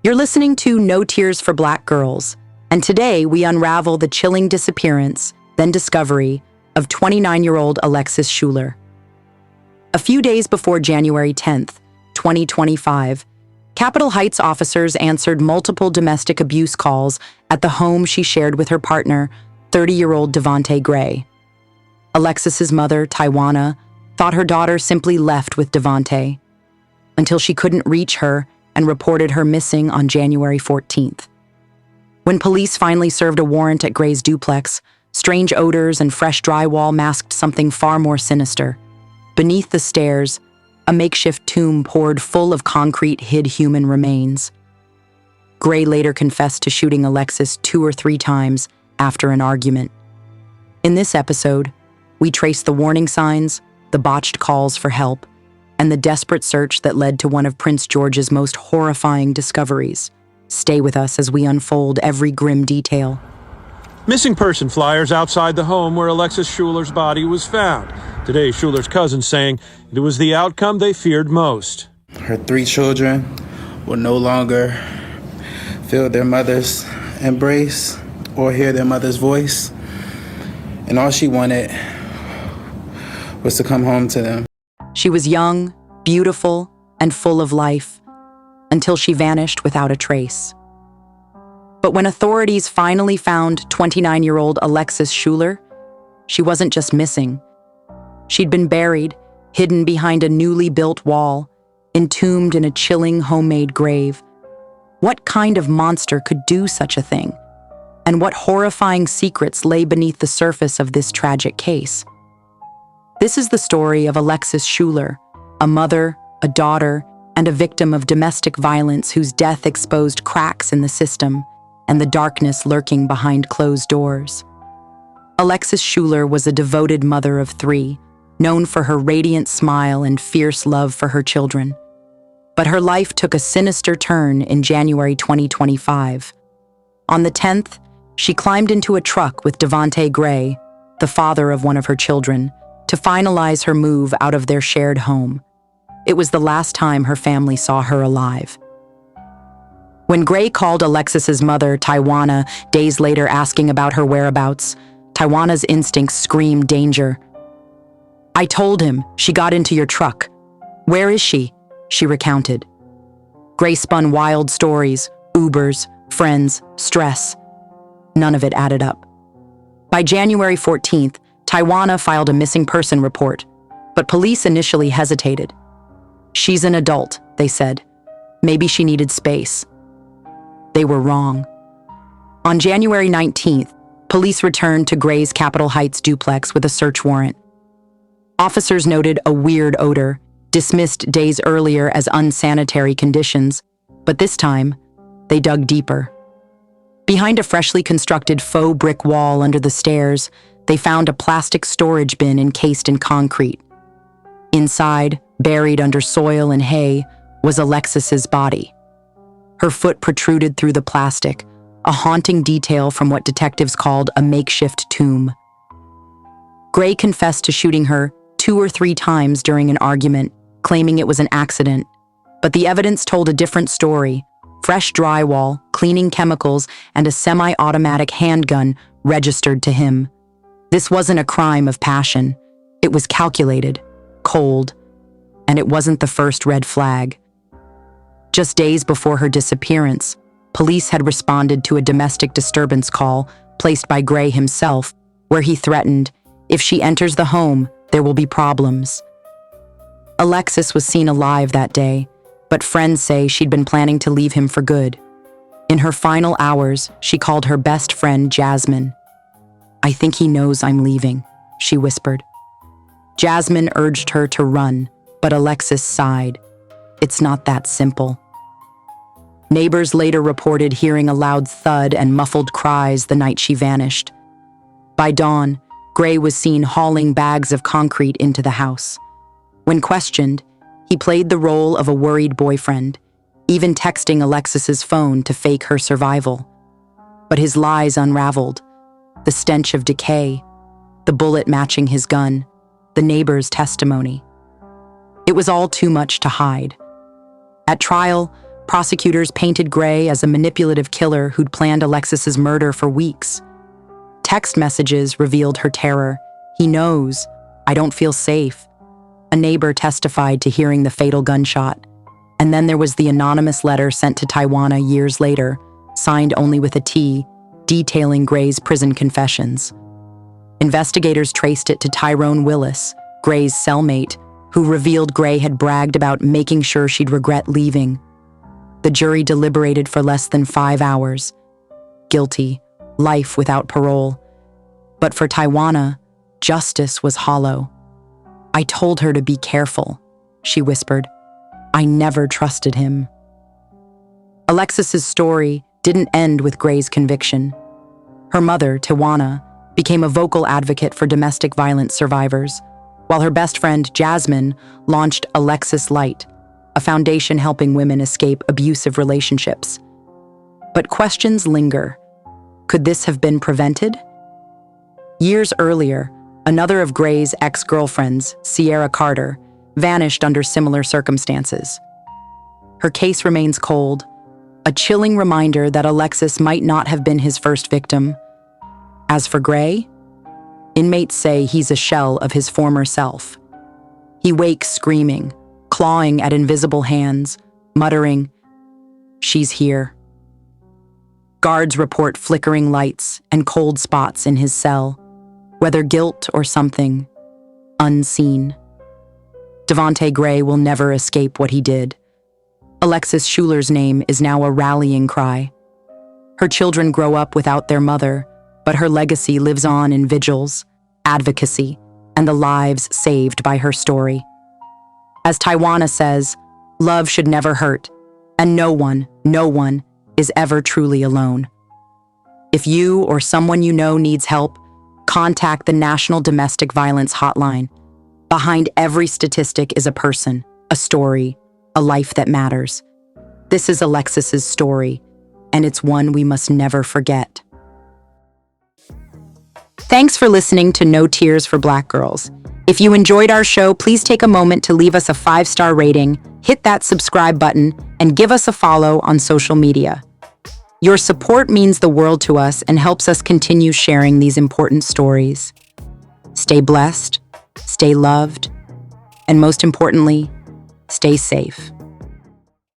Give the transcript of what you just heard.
You're listening to No Tears for Black Girls, and today we unravel the chilling disappearance, then discovery, of 29-year-old Alexis Schuler. A few days before January 10th, 2025, Capitol Heights officers answered multiple domestic abuse calls at the home she shared with her partner, 30-year-old Devontae Gray. Alexis's mother, Tawana, thought her daughter simply left with Devontae, until she couldn't reach her and reported her missing on January 14th. When police finally served a warrant at Gray's duplex, strange odors and fresh drywall masked something far more sinister. Beneath the stairs, a makeshift tomb poured full of concrete hid human remains. Gray later confessed to shooting Alexis 2 or 3 times after an argument. In this episode, we trace the warning signs, the botched calls for help, and the desperate search that led to one of Prince George's most horrifying discoveries. Stay with us as we unfold every grim detail. Missing person flyers outside the home where Alexis Schuler's body was found. Today, Schuler's cousin saying it was the outcome they feared most. Her 3 children will no longer feel their mother's embrace or hear their mother's voice. And all she wanted was to come home to them. She was young, beautiful, and full of life, until she vanished without a trace. But when authorities finally found 29-year-old Alexis Schuler, she wasn't just missing. She'd been buried, hidden behind a newly built wall, entombed in a chilling homemade grave. What kind of monster could do such a thing? And what horrifying secrets lay beneath the surface of this tragic case? This is the story of Alexis Schuler, a mother, a daughter, and a victim of domestic violence whose death exposed cracks in the system and the darkness lurking behind closed doors. Alexis Schuler was a devoted mother of 3, known for her radiant smile and fierce love for her children. But her life took a sinister turn in January 2025. On the 10th, she climbed into a truck with Devontae Gray, the father of one of her children, to finalize her move out of their shared home. It was the last time her family saw her alive. When Gray called Alexis's mother, Tawana, days later asking about her whereabouts, Tawana's instincts screamed danger. "I told him, she got into your truck. Where is she?" she recounted. Gray spun wild stories, Ubers, friends, stress. None of it added up. By January 14th, Tawana filed a missing person report, but police initially hesitated. "She's an adult," they said. "Maybe she needed space." They were wrong. On January 19th, police returned to Gray's Capitol Heights duplex with a search warrant. Officers noted a weird odor, dismissed days earlier as unsanitary conditions, but this time, they dug deeper. Behind a freshly constructed faux brick wall under the stairs, they found a plastic storage bin encased in concrete. Inside, buried under soil and hay, was Alexis's body. Her foot protruded through the plastic, a haunting detail from what detectives called a makeshift tomb. Gray confessed to shooting her 2 or 3 times during an argument, claiming it was an accident. But the evidence told a different story. Fresh drywall, cleaning chemicals, and a semi-automatic handgun registered to him. This wasn't a crime of passion. It was calculated, cold, and it wasn't the first red flag. Just days before her disappearance, police had responded to a domestic disturbance call placed by Gray himself, where he threatened, "If she enters the home, there will be problems." Alexis was seen alive that day, but friends say she'd been planning to leave him for good. In her final hours, she called her best friend Jasmine. "I think he knows I'm leaving," she whispered. Jasmine urged her to run, but Alexis sighed. "It's not that simple." Neighbors later reported hearing a loud thud and muffled cries the night she vanished. By dawn, Gray was seen hauling bags of concrete into the house. When questioned, he played the role of a worried boyfriend, even texting Alexis's phone to fake her survival. But his lies unraveled. The stench of decay, the bullet matching his gun, the neighbor's testimony. It was all too much to hide. At trial, Prosecutors painted Gray as a manipulative killer who'd planned Alexis's murder for weeks. Text messages revealed her terror. "He knows. I don't feel safe." A neighbor testified to hearing the fatal gunshot. And then there was the anonymous letter sent to Tawana years later, signed only with a T, detailing Gray's prison confessions. Investigators traced it to Tyrone Willis, Gray's cellmate, who revealed Gray had bragged about making sure she'd regret leaving. The jury deliberated for less than 5 hours. Guilty, life without parole. But for Tawana, justice was hollow. "I told her to be careful," she whispered. "I never trusted him." Alexis's story didn't end with Gray's conviction. Her mother, Tawana, became a vocal advocate for domestic violence survivors, while her best friend, Jasmine, launched Alexis Light, a foundation helping women escape abusive relationships. But questions linger. Could this have been prevented? Years earlier, another of Gray's ex-girlfriends, Sierra Carter, vanished under similar circumstances. Her case remains cold, a chilling reminder that Alexis might not have been his first victim. As for Gray, inmates say he's a shell of his former self. He wakes screaming, clawing at invisible hands, muttering, "She's here." Guards report flickering lights and cold spots in his cell, whether guilt or something unseen. Devontae Gray will never escape what he did. Alexis Schuler's name is now a rallying cry. Her children grow up without their mother, but her legacy lives on in vigils, advocacy, and the lives saved by her story. As Tawana says, love should never hurt, and no one is ever truly alone. If you or someone you know needs help, contact the National Domestic Violence Hotline. Behind every statistic is a person, a story, a life that matters. This is Alexis's story, and it's one we must never forget. Thanks for listening to No Tears for Black Girls. If you enjoyed our show, please take a moment to leave us a 5-star rating, hit that subscribe button, and give us a follow on social media. Your support means the world to us and helps us continue sharing these important stories. Stay blessed, stay loved, and most importantly, stay safe.